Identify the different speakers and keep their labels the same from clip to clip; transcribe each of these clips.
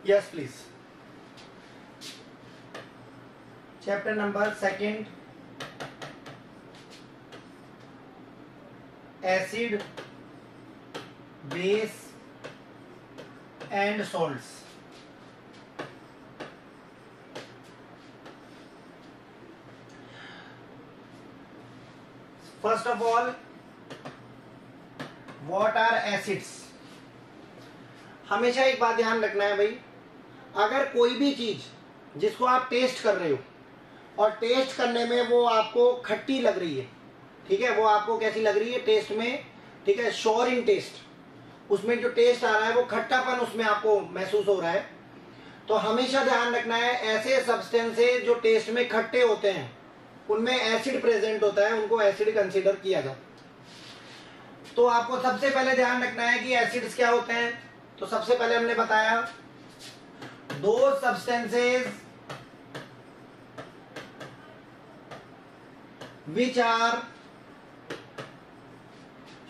Speaker 1: Yes please. Chapter number 2, acid, base and salts. First of all, what are acids. हमेशा एक बात ध्यान रखना है भाई, अगर कोई भी चीज जिसको आप टेस्ट कर रहे हो और टेस्ट करने में वो आपको खट्टी लग रही है, ठीक है, वो आपको कैसी लग रही है टेस्ट में, ठीक है, श्योर इन टेस्ट, उसमें जो टेस्ट आ रहा है वो खट्टापन उसमें आपको महसूस हो रहा है, तो हमेशा ध्यान रखना है ऐसे सब्सटेंसेस जो टेस्ट में खट्टे होते हैं उनमें एसिड प्रेजेंट होता है, उनको एसिड कंसीडर किया जाता है। तो आपको सबसे पहले ध्यान रखना है कि एसिड्स क्या होते हैं। तो सबसे पहले हमने बताया दो substances which are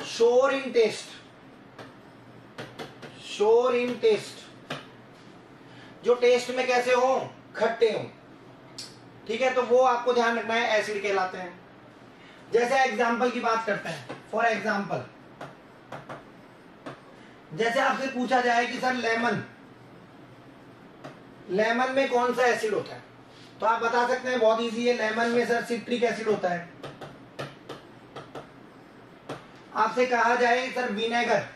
Speaker 1: sure in taste, sure in taste, जो टेस्ट में कैसे हो, खट्टे हो, ठीक है, तो वो आपको ध्यान रखना है एसिड कहलाते हैं। जैसे एग्जाम्पल की बात करते हैं, फॉर एग्जाम्पल जैसे आपसे पूछा जाए कि सर लेमन, लेमन में कौन सा एसिड होता है, तो आप बता सकते हैं बहुत इजी है, लेमन में सर सिट्रिक एसिड होता है। आपसे कहा जाए सर विनेगर,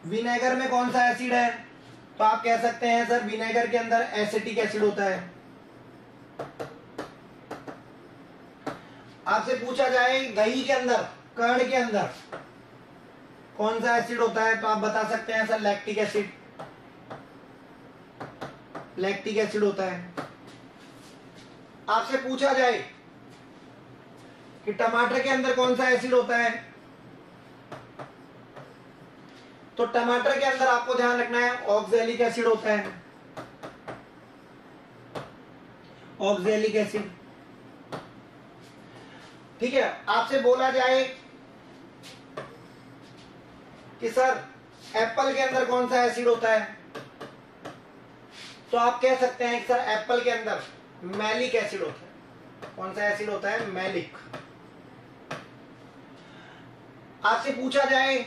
Speaker 1: विनेगर में कौन सा एसिड है, तो आप कह सकते हैं सर विनेगर के अंदर एसिटिक एसिड होता है। आपसे पूछा जाए दही के अंदर, कर्ड के अंदर कौन सा एसिड होता है, तो आप बता सकते हैं sir lactic acid, lactic acid होता है। आपसे पूछा जाए कि टमाटर के अंदर कौन सा एसिड होता है, तो टमाटर के अंदर आपको ध्यान रखना है ऑक्सैलिक एसिड होता है, ऑक्सैलिक एसिड, ठीक है। आपसे बोला जाए कि सर एप्पल के अंदर कौन सा एसिड होता है, तो आप कह सकते हैं कि सर एप्पल के अंदर मैलिक एसिड होता है। कौन सा एसिड होता है, मैलिक। आपसे पूछा जाए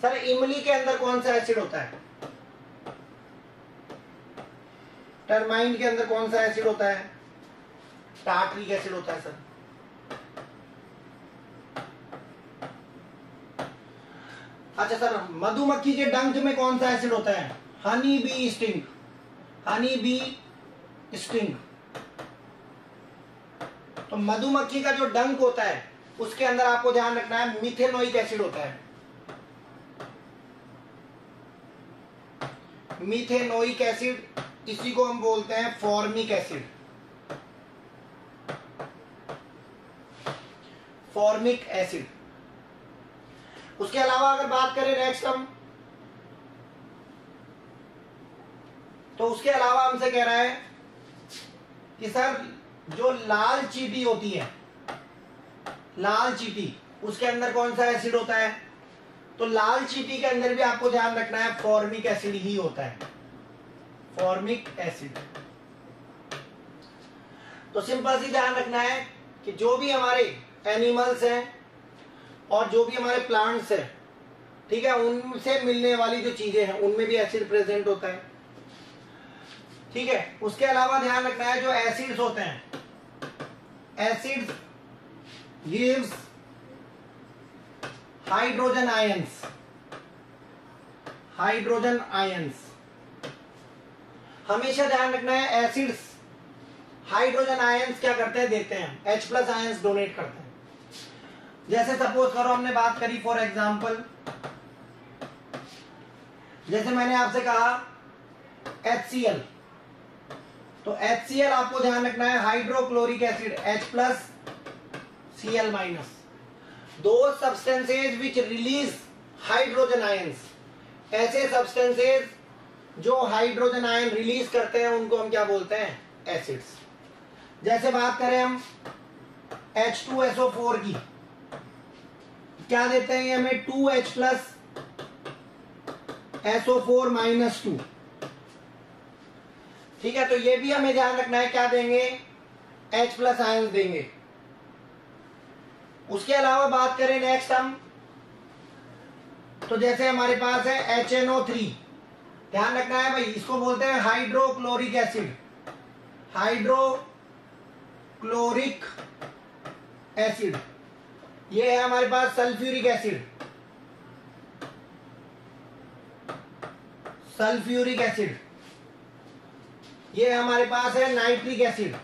Speaker 1: सर इमली के अंदर कौन सा एसिड होता है, टर्माइन के अंदर कौन सा एसिड होता है, टार्टरिक एसिड होता है सर। अच्छा सर मधुमक्खी के डंक में कौन सा एसिड होता है, honey bee sting, honey bee sting. तो मधुमक्खी का जो डंक होता है उसके अंदर आपको ध्यान रखना है मिथेनोइक एसिड होता है, मिथेनोइक एसिड, इसी को हम बोलते हैं फॉर्मिक एसिड, फॉर्मिक एसिड। उसके अलावा अगर बात करें नेक्स्ट हम, तो उसके अलावा हमसे कह रहा है कि सर जो लाल चींटी होती है, लाल चींटी, उसके अंदर कौन सा एसिड होता है, तो लाल चींटी के अंदर भी आपको ध्यान रखना है फॉर्मिक एसिड ही होता है, फॉर्मिक एसिड। तो सिंपल सी ध्यान रखना है कि जो भी हमारे एनिमल्स हैं और जो भी हमारे प्लांट्स हैं, ठीक है, उनसे मिलने वाली जो चीजें हैं उनमें भी एसिड प्रेजेंट होता है, ठीक है। उसके अलावा ध्यान रखना है जो एसिड्स होते हैं, acids gives hydrogen ions, hydrogen ions. हमेशा ध्यान रखना है एसिड्स हाइड्रोजन आयंस क्या करते हैं, देते हैं, H+ आयंस डोनेट करते हैं। जैसे सपोज करो हमने बात करी फॉर एग्जांपल, जैसे मैंने आपसे कहा HCl, तो HCl आपको ध्यान रखना है हाइड्रोक्लोरिक एसिड H+ Cl-। दो substances which release hydrogen ions, ऐसे सब्सटेंसेज जो हाइड्रोजन आयन रिलीज करते हैं उनको हम क्या बोलते हैं, एसिड्स। जैसे बात करें हम H2SO4 की, क्या देते हैं हमें 2H+ SO4 -2। ठीक है, तो ये भी हमें ध्यान रखना है, क्या देंगे, H+ आयंस देंगे। उसके अलावा बात करें नेक्स्ट हम, तो जैसे हमारे पास है HNO3, ध्यान रखना है भाई, इसको बोलते हैं हाइड्रोक्लोरिक एसिड, हाइड्रोक्लोरिक एसिड। ये है हमारे पास सल्फ्यूरिक एसिड, सल्फ्यूरिक एसिड। ये हमारे पास है नाइट्रिक एसिड,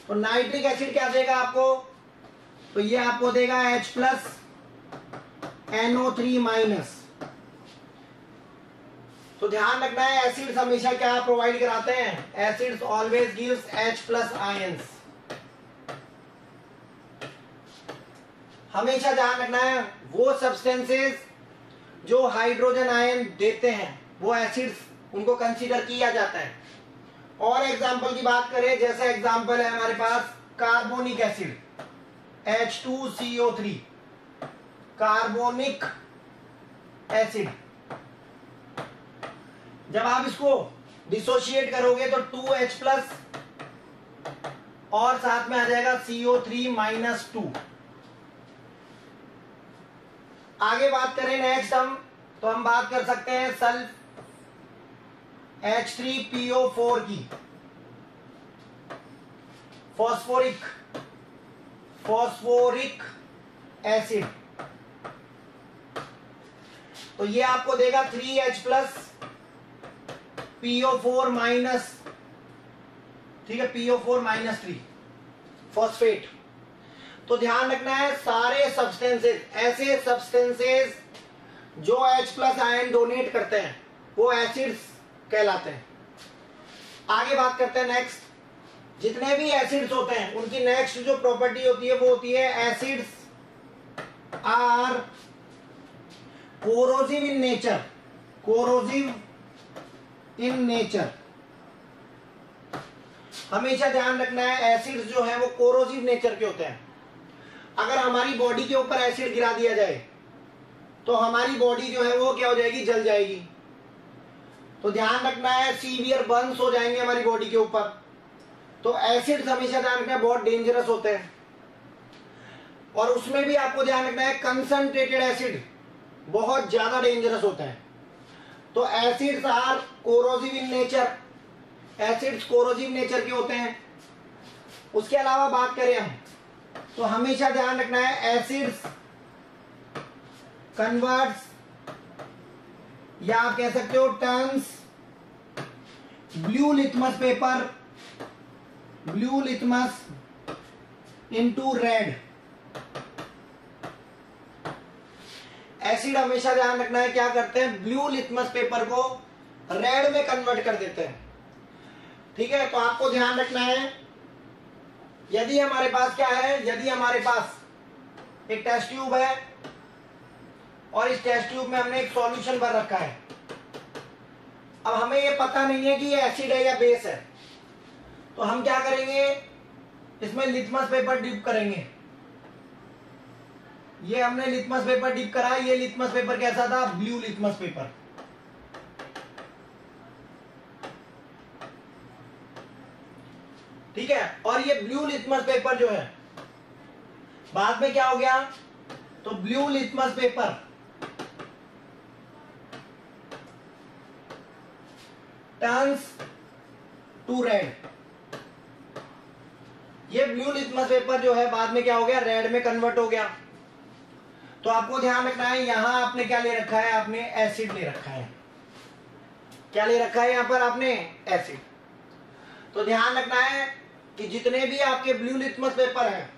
Speaker 1: तो नाइट्रिक एसिड क्या देगा आपको, तो ये आपको देगा H+NO3-। तो ध्यान रखना है, एसिड्स हमेशा क्या प्रोवाइड कराते हैं, acids always gives H+ ions. हमेशा ध्यान रखना है, वो सब्सटेंसेस जो हाइड्रोजन आयन देते हैं वो एसिड्स, उनको कंसीडर किया जाता है। और एग्जांपल की बात करें, जैसे एग्जांपल है हमारे पास carbonic acid H2CO3, carbonic acid. जब आप इसको डिसोशिएट करोगे तो 2H+ और साथ में आ जाएगा CO3-2। आगे बात करें नेक्स्ट हम, तो हम बात कर सकते हैं सल्फ H3PO4 की, फॉस्फोरिक एसिड। तो ये आपको देगा 3H+ PO4-, ठीक है, PO4-3 फॉस्फेट। तो ध्यान रखना है, सारे सब्सटेंसेस, ऐसे सब्सटेंसेस जो H+ आयन डोनेट करते हैं वो एसिड्स कहलाते हैं। आगे बात करते हैं नेक्स्ट, जितने भी एसिड्स होते हैं उनकी नेक्स्ट जो प्रॉपर्टी होती है वो होती है acids are corrosive in nature, corrosive in nature. हमेशा ध्यान रखना है, एसिड्स जो है वो कोरोसिव नेचर के होते हैं। अगर हमारी बॉडी के ऊपर एसिड गिरा दिया जाए तो हमारी बॉडी जो है वो क्या हो जाएगी, जल जाएगी। तो ध्यान रखना है, सीवियर बर्न्स हो जाएंगे हमारी बॉडी के ऊपर। तो एसिड्स हमेशा ध्यान रखना है, बहुत डेंजरस होते हैं। और उसमें भी आपको ध्यान रखना है, कंसंट्रेटेड एसिड बहुत ज्यादा डेंजरस होता है। तो acids are corrosive in nature, acids corrosive nature के होते हैं। उसके अलावा बात करें हम, तो हमेशा ध्यान रखना है, एसिड्स कन्वर्ट्स, या आप कह सकते हो turns blue litmus into red. Acid हमेशा ध्यान रखना है, क्या करते हैं, ब्लू लिटमस पेपर को रेड में कन्वर्ट कर देते हैं। ठीक है, तो आपको ध्यान रखना है, यदि हमारे पास क्या है, यदि हमारे पास एक टेस्ट ट्यूब है और इस टेस्ट ट्यूब में हमने एक सॉल्यूशन भर रखा है। अब हमें ये पता नहीं है कि ये एसिड है या बेस है, तो हम क्या करेंगे, इसमें लिटमस पेपर डिप करेंगे। ये हमने लिटमस पेपर डिप करा, ये लिटमस पेपर कैसा था, ब्लू लिटमस पेपर। ठीक है, और ये ब्लू लिटमस पेपर जो है बाद में क्या हो गया, तो blue litmus paper turns to red. ये ब्लू लिटमस पेपर जो है बाद में क्या हो गया, रेड में कन्वर्ट हो गया। तो आपको ध्यान रखना है, यहां आपने क्या ले रखा है, आपने एसिड ले रखा है। क्या ले रखा है यहां पर आपने, एसिड। तो ध्यान रखना है कि जितने भी आपके ब्लू लिटमस पेपर हैं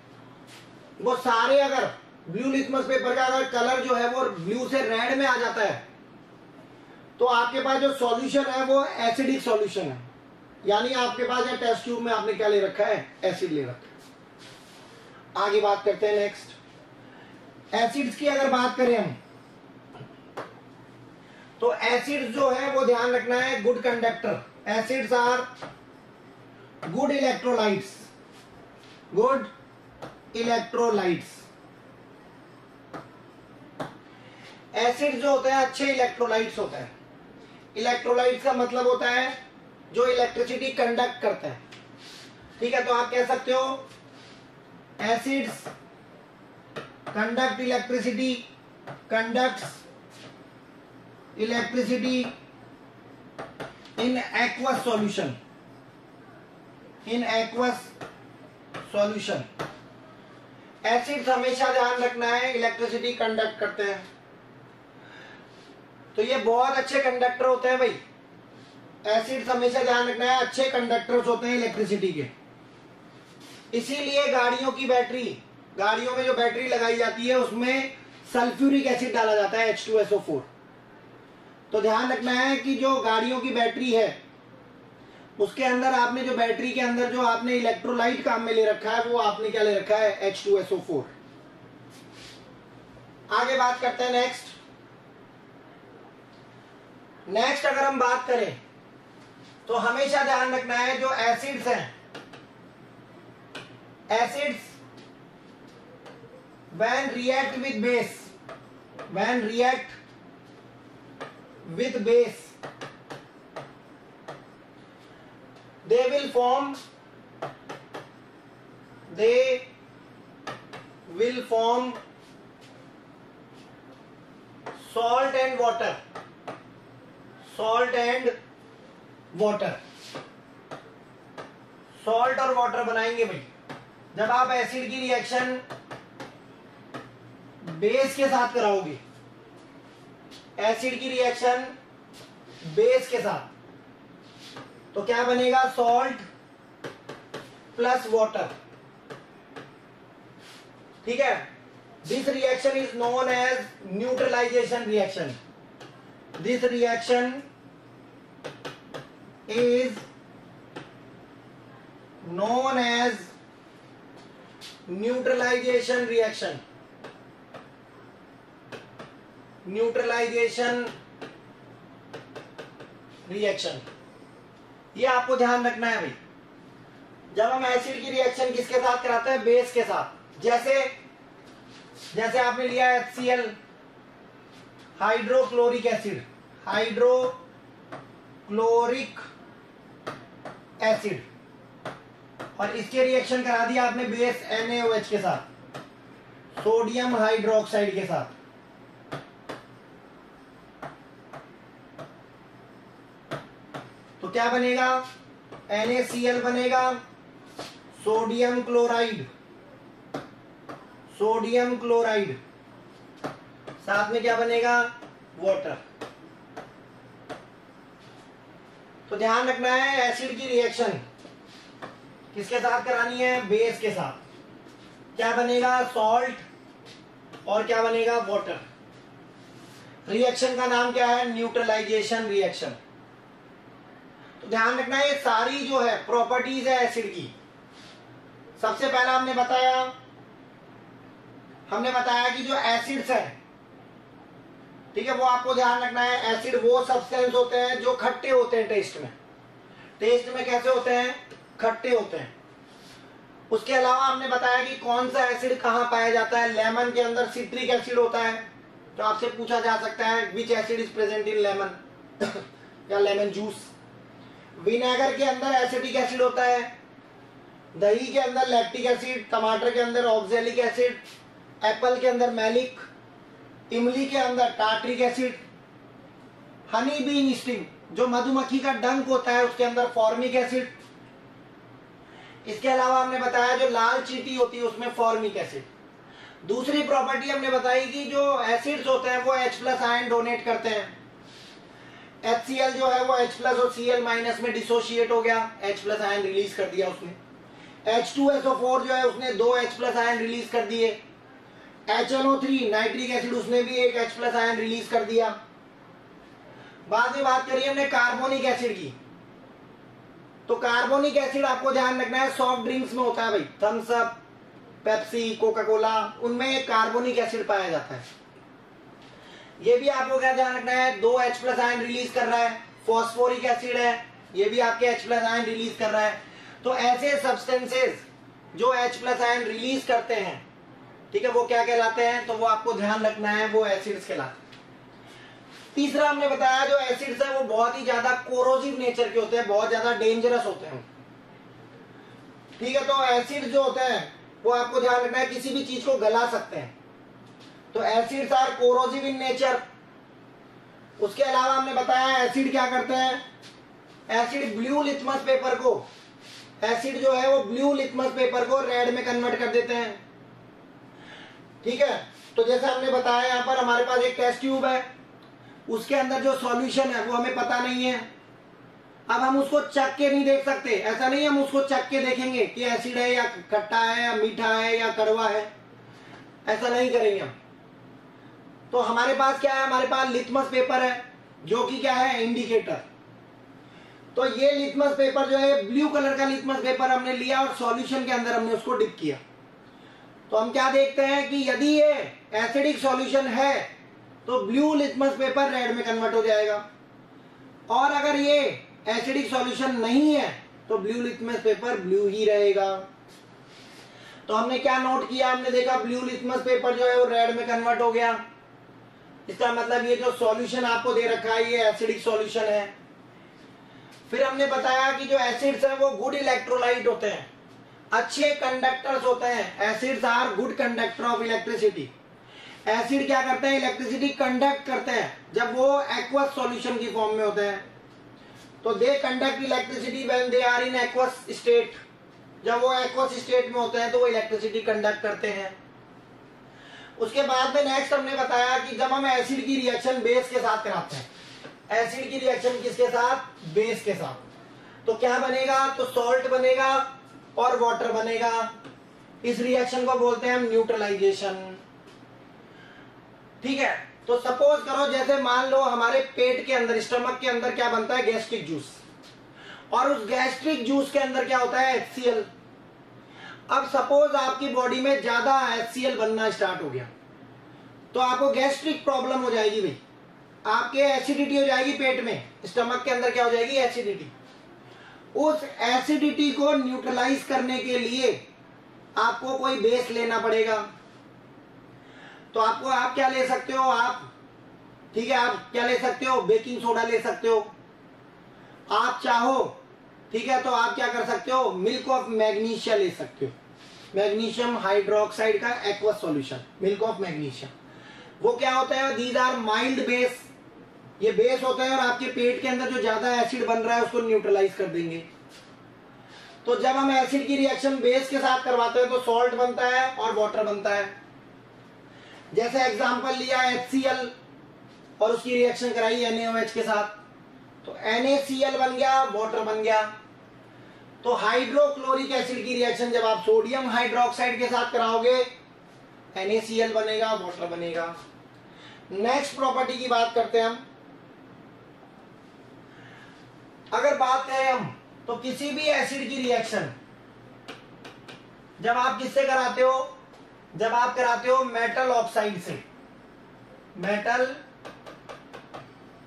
Speaker 1: वो सारे, अगर ब्लू लिटमस पेपर का अगर कलर जो है वो ब्लू से रेड में आ जाता है तो आपके पास जो सॉल्यूशन है वो एसिडिक सॉल्यूशन है। यानी आपके पास या टेस्ट ट्यूब में आपने क्या ले रखा है, एसिड ले रखा है। आगे बात करते हैं नेक्स्ट, एसिड्स की अगर बात करें हम, तो एसिड्स जो है वो ध्यान रखना है, good conductor. Acids are good electrolytes, good electrolytes. Acid जो होते हैं अच्छे इलेक्ट्रोलाइट्स होते हैं। इलेक्ट्रोलाइट्स का मतलब होता है जो इलेक्ट्रिसिटी कंडक्ट करता है, ठीक है। तो आप कह सकते हो acids conduct electricity, conducts electricity in aqueous solution, in aqueous solution. Acids हमेशा ध्यान रखना है इलेक्ट्रिसिटी कंडक्ट करते हैं, तो ये बहुत अच्छे कंडक्टर होते हैं भाई। एसिड्स हमेशा ध्यान रखना है अच्छे कंडक्टर्स होते हैं इलेक्ट्रिसिटी के। इसीलिए गाड़ियों की बैटरी, गाड़ियों में जो बैटरी लगाई जाती है उसमें सल्फ्यूरिक एसिड डाला जाता है H2SO4। तो ध्यान रखना है कि जो गाड़ियों की बैटरी है उसके अंदर आपने जो बैटरी के अंदर जो आपने इलेक्ट्रोलाइट काम में ले रखा है वो आपने क्या ले रखा है H2SO4। आगे बात करते हैं नेक्स्ट अगर हम बात करें तो हमेशा ध्यान रखना है जो एसिड्स हैं, acids when react with base, when react with base they will form salt and water, salt and water, salt और वाटर बनाएंगे भाई। जब आप एसिड की रिएक्शन बेस के साथ कराओगे, एसिड की रिएक्शन बेस के साथ, तो क्या बनेगा सॉल्ट प्लस वाटर, ठीक है। This reaction is known as neutralization reaction, this reaction is known as neutralization reaction, neutralization reaction. ये आपको ध्यान रखना है भाई। जब हम एसिड की रिएक्शन किसके साथ कराते हैं, बेस के साथ। जैसे आपने लिया HCl, hydrochloric acid, hydrochloric acid, और इसके रिएक्शन करा दिया आपने बेस NaOH के साथ, सोडियम हाइड्रोक्साइड के साथ। तो क्या बनेगा, NaCl बनेगा, सोडियम क्लोराइड, सोडियम क्लोराइड, साथ में क्या बनेगा वाटर। तो ध्यान रखना है एसिड की रिएक्शन किसके साथ करानी है, बेस के साथ। क्या बनेगा सॉल्ट और क्या बनेगा वाटर। रिएक्शन का नाम क्या है, न्यूट्रलाइजेशन रिएक्शन। तो ध्यान रखना है ये सारी जो है प्रॉपर्टीज है एसिड की। सबसे पहला हमने बताया कि जो एसिड्स है, ठीक है, वो आपको ध्यान रखना है एसिड वो सब्सटेंस होते हैं जो खट्टे होते हैं टेस्ट में कैसे होते हैं, खट्टे होते हैं। उसके अलावा हमने बताया कि कौन सा एसिड कहां पाया जाता है। लेमन के अंदर सिट्रिक एसिड होता है, तो आपसे पूछा जा सकता है विच acid is present in lemon या लेमन जूस। विनेगर के अंदर एसिटिक एसिड होता है, दही के अंदर लैक्टिक एसिड, टमाटर के अंदर ऑक्जेलिक एसिड, एप्पल के अंदर मैलिक, इमली के अंदर tartaric acid, honey bee sting जो मधुमक्खी का डंक होता है उसके अंदर फॉर्मिक एसिड। इसके अलावा हमने बताया जो लाल चींटी होती है उसमें फॉर्मिक एसिड। दूसरी प्रॉपर्टी हमने बताई कि जो एसिड्स होते हैं वो H+ आयन डोनेट करते हैं। HCl जो है वो H+ और Cl- में डिसोशिएट हो गया, H+ आयन रिलीज कर दिया उसने। H2SO4 जो है उसने 2 H+ आयन रिलीज कर दिए। HNO3 नाइट्रिक एसिड उसने भी एक H+ आयन रिलीज कर दिया। बाद में बात करिए हमने कार्बोनिक एसिड की, तो कार्बोनिक एसिड आपको ध्यान रखना है सॉफ्ट ड्रिंक्स में होता है भाई, Thums Up, Pepsi, Coca Cola, उनमें कार्बोनिक एसिड पाया जाता है। ये भी आपको क्या ध्यान रखना है, 2 H+ आयन रिलीज कर रहा है। फॉस्फोरिक एसिड है, ये भी आपके H+ आयन रिलीज कर रहा है। तो ऐसे सब्सटेंसेस जो H+ आयन रिलीज करते हैं, ठीक है, वो क्या कहलाते हैं, तो वो आपको ध्यान रखना है वो एसिड्स कहलाते हैं। तीसरा हमने बताया जो एसिड्स है वो बहुत ही ज्यादा कोरोसिव नेचर के होते हैं, बहुत ज्यादा डेंजरस होते हैं। ठीक है, तो एसिड जो होते हैं वो आपको ध्यान रखना है किसी भी चीज को गला सकते हैं। तो acids are corrosive in nature. उसके अलावा हमने बताया एसिड क्या करते हैं, एसिड ब्लू लिटमस पेपर को, एसिड जो है वो ब्लू लिटमस पेपर को रेड में कन्वर्ट कर देते हैं। ठीक है, तो जैसे हमने बताया यहाँ पर हमारे पास एक टेस्ट ट्यूब है, उसके अंदर जो सॉल्यूशन है वो हमें पता नहीं है। अब हम उसको चख के नहीं देख सकते, ऐसा नहीं हम उसको चख के देखेंगे कि एसिड है या खट्टा है या मीठा है या कड़वा है, ऐसा नहीं करेंगे हम। तो हमारे पास क्या है, हमारे पास लिटमस पेपर है जो कि क्या है, इंडिकेटर। तो ये लिटमस पेपर जो है ब्लू कलर का लिटमस पेपर हमने लिया और सॉल्यूशन के अंदर हमने उसको डिप किया। तो हम क्या देखते हैं कि यदि ये एसिडिक सॉल्यूशन है तो ब्लू लिटमस पेपर रेड में कन्वर्ट हो जाएगा, और अगर ये एसिडिक सॉल्यूशन नहीं है तो ब्लू लिटमस पेपर ब्लू ही रहेगा। तो हमने क्या नोट किया, हमने देखा ब्लू लिटमस पेपर जो है वो रेड में कन्वर्ट हो गया। इसका मतलब ये जो सॉल्यूशन आपको दे रखा है ये एसिडिक सॉल्यूशन है। फिर हमने बताया कि जो एसिड्स है वो गुड इलेक्ट्रोलाइट होते हैं, अच्छे कंडक्टर्स होते हैं। Acids are good conductor of electricity. Acid क्या करते हैं, इलेक्ट्रिसिटी कंडक्ट करते हैं जब वो एक्वस सॉल्यूशन की फॉर्म में होते हैं। तो they conduct electricity when they are in aqueous state. जब वो एक्वस स्टेट में होते हैं तो वो इलेक्ट्रिसिटी कंडक्ट करते हैं। उसके बाद में नेक्स्ट हमने बताया कि जब हम एसिड की रिएक्शन बेस के साथ कराते हैं, एसिड की रिएक्शन किसके साथ, बेस के साथ, तो क्या बनेगा, तो सॉल्ट बनेगा और वाटर बनेगा। इस रिएक्शन को बोलते हैं हम न्यूट्रलाइजेशन। ठीक है, तो सपोज करो जैसे मान लो हमारे पेट के अंदर, स्टमक के अंदर क्या बनता है, गैस्ट्रिक जूस, और उस गैस्ट्रिक जूस के अंदर क्या होता है, HCl। अब सपोज आपकी बॉडी में ज्यादा HCl बनना स्टार्ट हो गया तो आपको गैस्ट्रिक प्रॉब्लम हो जाएगी भाई, आपके एसिडिटी हो जाएगी पेट में, स्टमक के अंदर क्या हो जाएगी, एसिडिटी। उस एसिडिटी को न्यूट्रलाइज करने के लिए आपको कोई बेस लेना पड़ेगा। तो आपको आप क्या ले सकते हो, आप ठीक है, आप क्या ले सकते हो, बेकिंग सोडा ले सकते हो। आप चाहो ठीक है तो आप क्या कर सकते हो, मिल्क ऑफ मैग्नीशिया ले सकते हो, मैग्नीशियम हाइड्रोक्साइड का aqueous solution, milk of magnesium. वो क्या होता है, दीज आर माइल्ड बेस, ये बेस होता है और आपके पेट के अंदर जो ज्यादा एसिड बन रहा है उसको न्यूट्रलाइज कर देंगे। तो जब हम एसिड की रिएक्शन बेस के साथ करवाते हैं तो सॉल्ट बनता है और वाटर बनता है। जैसे एग्जांपल लिया HCl और उसकी रिएक्शन कराई NaOH के साथ, तो NaCl बन गया, वाटर बन गया। तो हाइड्रोक्लोरिक एसिड की रिएक्शन जब आप सोडियम हाइड्रोक्साइड के साथ कराओगे NaCl बनेगा, वाटर बनेगा। नेक्स्ट प्रॉपर्टी की बात करते हैं हम। अगर बात करें हम तो किसी भी एसिड की रिएक्शन जब आप किससे कराते हो, जब आप कराते हो मेटल ऑक्साइड से, मेटल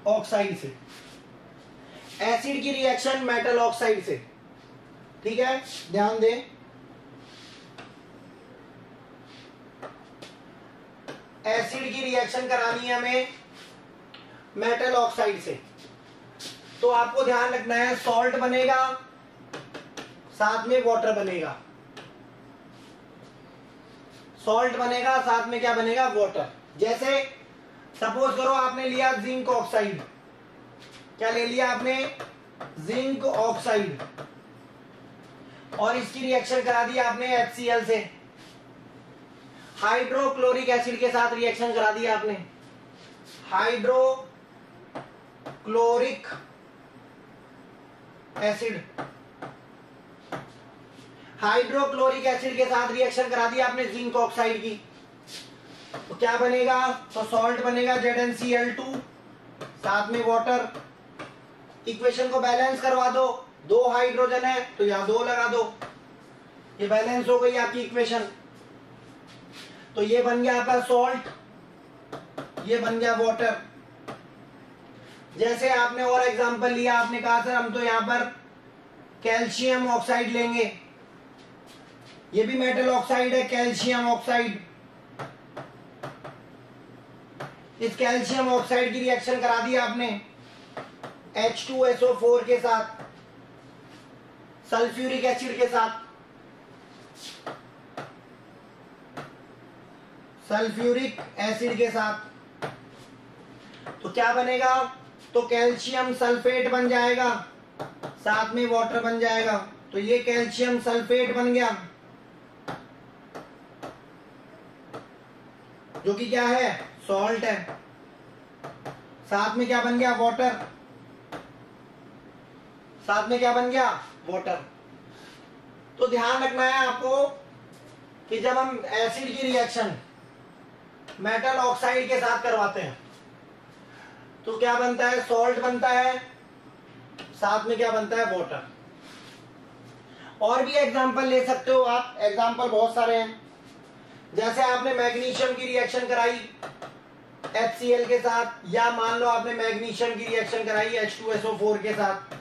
Speaker 1: ऑक्साइड से, एसिड की रिएक्शन मेटल ऑक्साइड से, ठीक है, ध्यान दें। एसिड की रिएक्शन करानी है हमें मेटल ऑक्साइड से, तो आपको ध्यान रखना है सॉल्ट बनेगा, साथ में वाटर बनेगा, सॉल्ट बनेगा, साथ में क्या बनेगा, वाटर। जैसे सपोज करो आपने लिया जिंक ऑक्साइड, क्या ले लिया आपने, जिंक ऑक्साइड, और इसकी रिएक्शन करा दी आपने HCl से, हाइड्रोक्लोरिक एसिड के साथ रिएक्शन करा दी आपने, हाइड्रोक्लोरिक एसिड, हाइड्रोक्लोरिक एसिड के साथ रिएक्शन करा दी आपने जिंक ऑक्साइड की, तो क्या बनेगा, तो सॉल्ट बनेगा ZnCl2, साथ में वाटर। इक्वेशन को बैलेंस करवा दो, 2 हाइड्रोजन है तो यहां 2 लगा दो, ये बैलेंस हो गई आपकी इक्वेशन। तो ये बन गया आपका सॉल्ट, ये बन गया वाटर। जैसे आपने और एग्जांपल लिया, आपने कहा सर हम तो यहां पर कैल्शियम ऑक्साइड लेंगे, ये भी मेटल ऑक्साइड है, कैल्शियम ऑक्साइड, इस कैल्शियम ऑक्साइड की रिएक्शन करा दी आपने H2SO4 के साथ, सल्फ्यूरिक एसिड के साथ, सल्फ्यूरिक एसिड के साथ, तो क्या बनेगा? तो कैल्शियम सल्फेट बन जाएगा, साथ में वाटर बन जाएगा। तो ये कैल्शियम सल्फेट बन गया, जो कि क्या है? सॉल्ट है। साथ में क्या बन गया? वाटर। साथ में क्या बन गया? वाटर। तो ध्यान रखना है आपको कि जब हम एसिड की रिएक्शन मेटल ऑक्साइड के साथ करवाते हैं तो क्या बनता है? सॉल्ट बनता है, साथ में क्या बनता है? वाटर। और भी एग्जांपल ले सकते हो आप, एग्जांपल बहुत सारे हैं। जैसे आपने मैग्नीशियम की रिएक्शन कराई HCl के साथ, या मान लो आपने मैग्नीशियम की रिएक्शन कराई H2SO4 के साथ,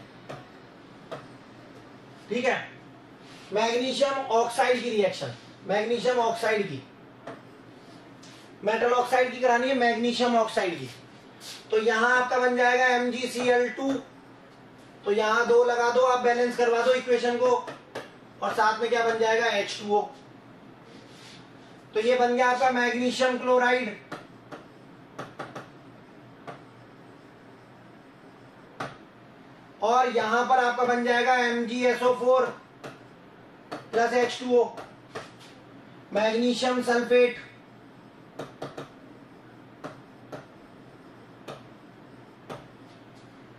Speaker 1: ठीक है। मैग्नीशियम ऑक्साइड की रिएक्शन, मैग्नीशियम ऑक्साइड की, मेटल ऑक्साइड की करानी है, मैग्नीशियम ऑक्साइड की। तो यहां आपका बन जाएगा MgCl2, तो यहां 2 लगा दो, आप बैलेंस करवा दो इक्वेशन को, और साथ में क्या बन जाएगा? H2O। तो ये बन गया आपका मैग्नीशियम क्लोराइड। और यहां पर आपका बन जाएगा MgSO4 plus H2O, magnesium sulphate.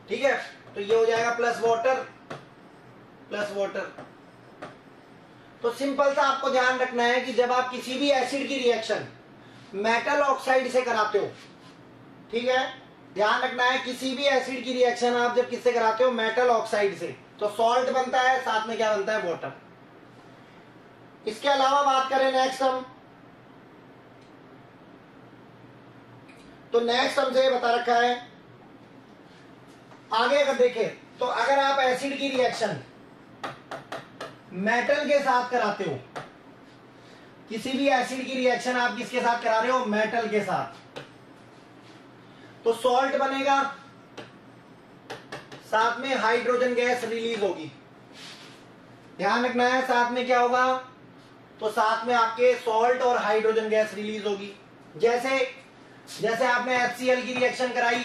Speaker 1: ठीक है, तो ये हो जाएगा प्लस वाटर, प्लस वाटर। तो सिंपल सा आपको ध्यान रखना है कि जब आप किसी भी एसिड की रिएक्शन मेटल ऑक्साइड से कराते हो, ठीक है, ध्यान रखना है किसी भी एसिड की रिएक्शन आप जब किससे कराते हो? मेटल ऑक्साइड से, तो सॉल्ट बनता है, साथ में क्या बनता है? वाटर। इसके अलावा बात करें नेक्स्ट हम, तो नेक्स्ट हमसे ये बता रखा है, आगे अगर देखें तो अगर आप एसिड की रिएक्शन मेटल के साथ कराते हो, किसी भी एसिड की रिएक्शन आप किसके साथ करा रहे हो? मेटल के साथ, तो सॉल्ट बनेगा, साथ में हाइड्रोजन गैस रिलीज होगी। ध्यान रखना है, साथ में क्या होगा? तो साथ में आपके सॉल्ट और हाइड्रोजन गैस रिलीज होगी। जैसे जैसे आपने HCl की रिएक्शन कराई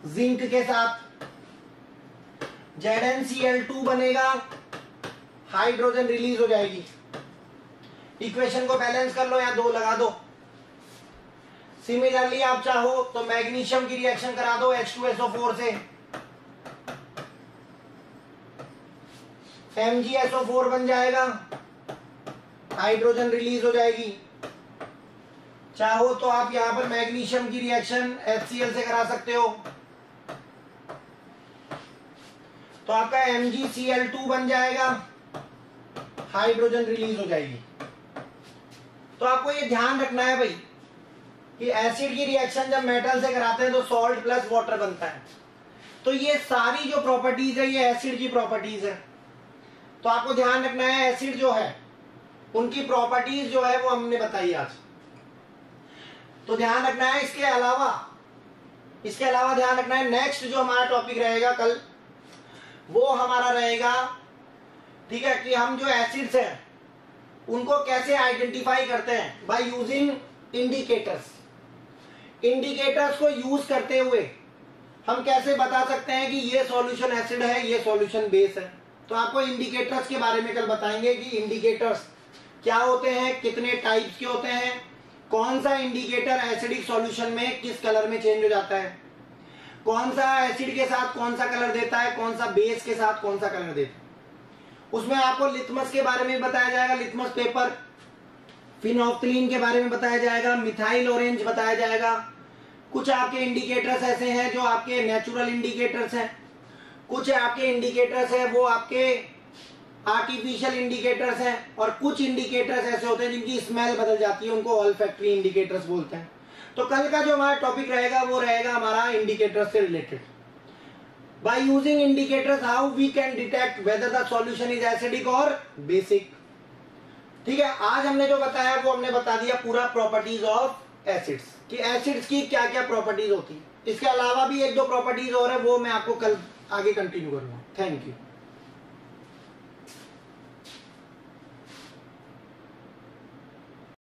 Speaker 1: जिंक के साथ, ZnCl2 बनेगा, हाइड्रोजन रिलीज हो जाएगी। इक्वेशन को बैलेंस कर लो या 2 लगा दो। सिमिलरली आप चाहो तो मैग्नीशियम की रिएक्शन करा दो H2SO4 से, MgSO4 बन जाएगा, हाइड्रोजन रिलीज हो जाएगी। चाहो तो आप यहां पर मैग्नीशियम की रिएक्शन HCl से करा सकते हो, तो आपका MgCl2 बन जाएगा, हाइड्रोजन रिलीज हो जाएगी। तो आपको ये ध्यान रखना है भाई कि एसिड की रिएक्शन जब मेटल से कराते हैं तो सॉल्ट प्लस वाटर बनता है। तो ये सारी जो प्रॉपर्टीज है ये एसिड की प्रॉपर्टीज है। तो आपको ध्यान रखना है एसिड जो है उनकी प्रॉपर्टीज जो है वो हमने बताई आज। तो ध्यान रखना है, इसके अलावा ध्यान रखना है नेक्स्ट जो हमारा टॉपिक रहेगा कल, वो हमारा रहेगा, ठीक है, कि हम जो एसिड्स हैं उनको कैसे आइडेंटिफाई करते हैं बाय यूजिंग इंडिकेटर्स। इंडिकेटर्स को यूज करते हुए हम कैसे बता सकते हैं कि ये सॉल्यूशन एसिड है, ये सॉल्यूशन बेस है। तो आपको इंडिकेटर्स के बारे में कल बताएंगे कि इंडिकेटर्स क्या होते हैं, कितने टाइप्स के होते हैं, कौन सा इंडिकेटर एसिडिक सॉल्यूशन में किस कलर में चेंज हो जाता है, कौन सा एसिड के साथ कौन सा कलर देता है, कौन सा बेस के साथ कौन सा कलर देता है। उसमें आपको लिटमस के बारे में बताया जाएगा, लिटमस पेपर, फिनोफ्थलीन के बारे में बताया जाएगा, मिथाइल ऑरेंज बताया जाएगा। कुछ आपके इंडिकेटर्स ऐसे हैं जो आपके नेचुरल इंडिकेटर्स हैं, कुछ आपके इंडिकेटर्स हैं वो आपके आर्टिफिशियल इंडिकेटर्स हैं, और कुछ इंडिकेटर्स ऐसे होते हैं जिनकी स्मेल बदल जाती है, उनको ऑल्फैक्टरी इंडिकेटर्स बोलते हैं। तो कल का जो हमारा टॉपिक रहेगा वो रहेगा हमारा इंडिकेटर्स से related. By using indicators how we can detect whether the solution is acidic और बेसिक। ठीक है, आज हमने जो बताया वो हमने बता दिया पूरा प्रॉपर्टीज ऑफ एसिड्स कि एसिड्स की क्या क्या प्रॉपर्टीज होती है। इसके अलावा भी एक दो प्रॉपर्टीज और है, वो मैं आपको कल आगे कंटिन्यू करूंगा। Thank you.